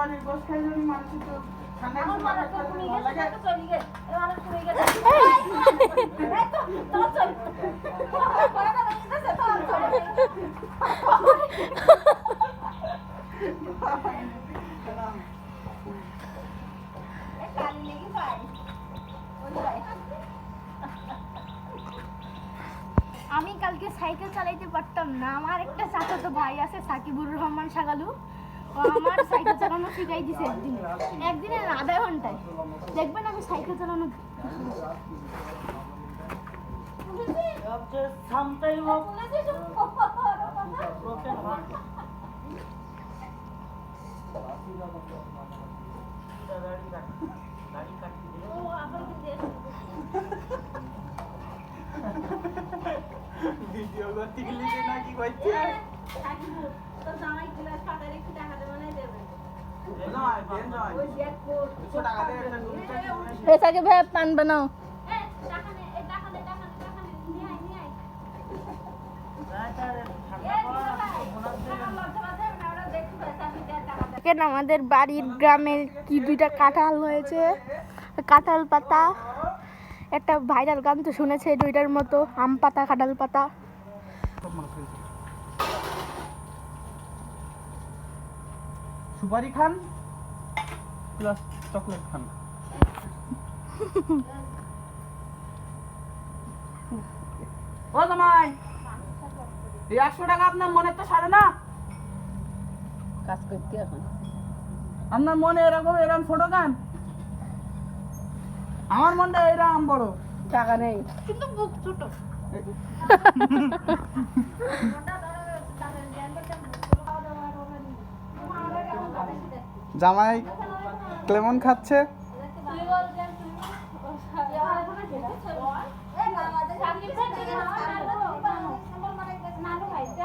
বাড়ির গোশ খাই যদি মানুষ তো ঠান্ডা কিছু ভালো লাগে চলি গে অনেক পুরি গে তো চল পড়া না গেছে তো চল আমি কালকে সাইকেল চালাইতে পারতাম না। আমার একটা চাচাতো ভাই আছে সাকিবুর রহমান সাগালু, ও আমার সাইকেল চালানো শিখাই দিছে একদিনের আধা ঘন্টায়। দেখবেন আমি সাইকেল চালানো ভিডিও করতে গেলে নাকি কইছে তো জামাই গ্লাস ফাটারে একটু টাকা দেব না দেবে নয় দেন নয় ওই দেখো 200 টাকা দিয়ে একটা নুডলস এ সাকিব ভাই পান বানাও। টাকা নে এই টাকা নে নিয়ে আয় নিয়ে আয় দেখেন আমাদের বাড়ির গ্রামের কি দুইটা কাঁঠাল হয়েছে, কাঁঠাল পাতা। একটা ভাইরাল গান তো শুনেছে দুইটার মতো, আম পাতা কাঁঠাল পাতা। সুপারি খান প্লাস চকলেট খান। ও জামাই, এই 100 টাকা আপনার মনে তো সারে না? কাজ করতে এখন আপনার মনে এরকম ছোট গান, আমার মনটা এরকম বড়। টাকা নেই। কিন্তু বুক ছোট জামাই কেমন খাচ্ছে? নানু খাইছে